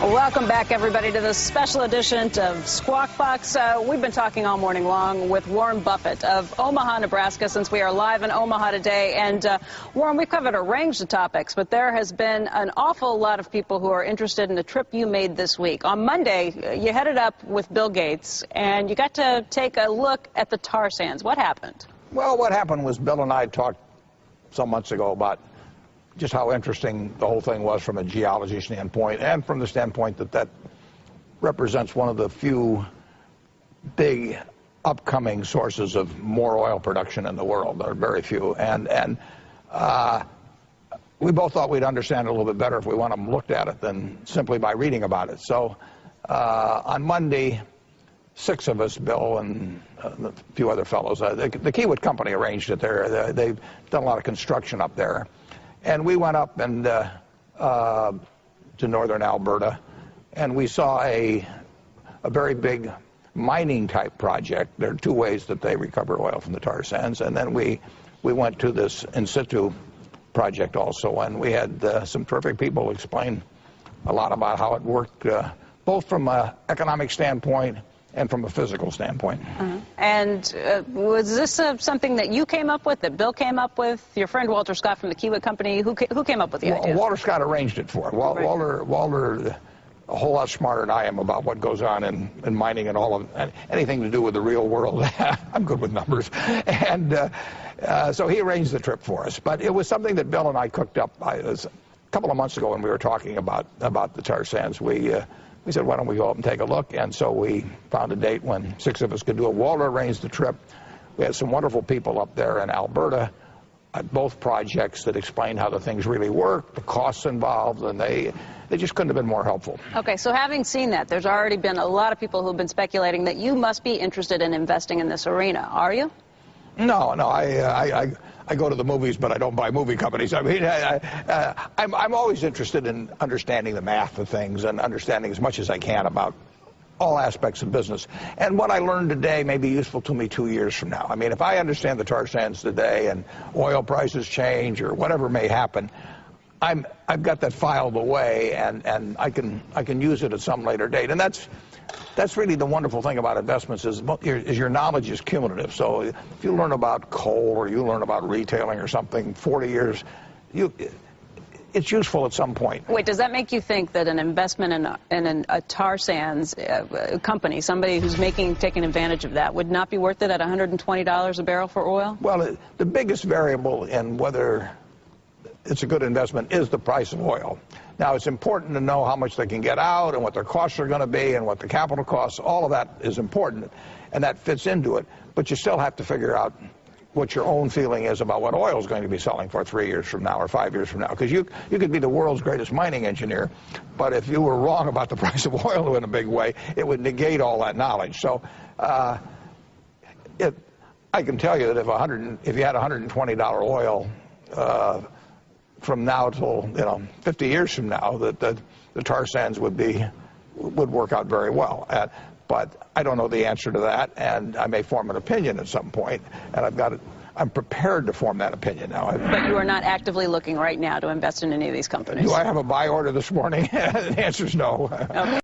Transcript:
Welcome back, everybody, to this special edition of Squawk Box. We've been talking all morning long with Warren Buffett of Omaha, Nebraska, since we are live in Omaha today. And, Warren, we've covered a range of topics, but there has been an awful lot of people who are interested in the trip you made this week. On Monday, you headed up with Bill Gates, and you got to take a look at the tar sands. What happened? Well, what happened was Bill and I talked some months ago about just how interesting the whole thing was from a geology standpoint, and from the standpoint that that represents one of the few big upcoming sources of more oil production in the world. There are very few. And we both thought we'd understand it a little bit better if we went and looked at it than simply by reading about it. So on Monday, 6 of us, Bill and a few other fellows, the Kiewit Company arranged it there. They've done a lot of construction up there. And we went up and to northern Alberta, and we saw a very big mining type project. There are 2 ways that they recover oil from the tar sands. And then we went to this in situ project also, and we had some terrific people explain a lot about how it worked, both from an economic standpoint and from a physical standpoint. And was this something that you came up with, that Bill came up with, your friend Walter Scott from the Kiewit Company? Who came up with the idea? Walter Scott arranged it for it. Walter, a whole lot smarter than I am about what goes on in mining and all of anything to do with the real world. I'm good with numbers. And so he arranged the trip for us. But it was something that Bill and I cooked up a couple of months ago when we were talking about the tar sands. We said, why don't we go up and take a look? And so we found a date when 6 of us could do it. Walter arranged the trip. We had some wonderful people up there in Alberta at both projects that explained how the things really work, the costs involved, and they just couldn't have been more helpful. Okay, so having seen that, there's already been a lot of people who've been speculating that you must be interested in investing in this arena. Are you? No, I go to the movies, but I don't buy movie companies. I mean, I'm always interested in understanding the math of things and understanding as much as I can about all aspects of business. And what I learned today may be useful to me 2 years from now. I mean, if I understand the tar sands today and oil prices change or whatever may happen, I've got that filed away, and I can use it at some later date. And that's really the wonderful thing about investments is your knowledge is cumulative. So if you learn about coal or you learn about retailing or something 40 years, it's useful at some point. Wait, does that make you think that an investment in a tar sands company, somebody who's taking advantage of that, would not be worth it at $120 a barrel for oil? Well, the biggest variable in whether it's a good investment is the price of oil. Now, it's important to know how much they can get out and what their costs are going to be and what the capital costs. All of that is important, and that fits into it. But you still have to figure out what your own feeling is about what oil is going to be selling for 3 years from now or 5 years from now. Because you could be the world's greatest mining engineer, but if you were wrong about the price of oil in a big way, it would negate all that knowledge. So I can tell you that if you had $120 oil from now till 50 years from now, that the tar sands would work out very well. But I don't know the answer to that, and I may form an opinion at some point, and I'm prepared to form that opinion now. But you are not actively looking right now to invest in any of these companies? Do I have a buy order this morning? The answer is no. Okay.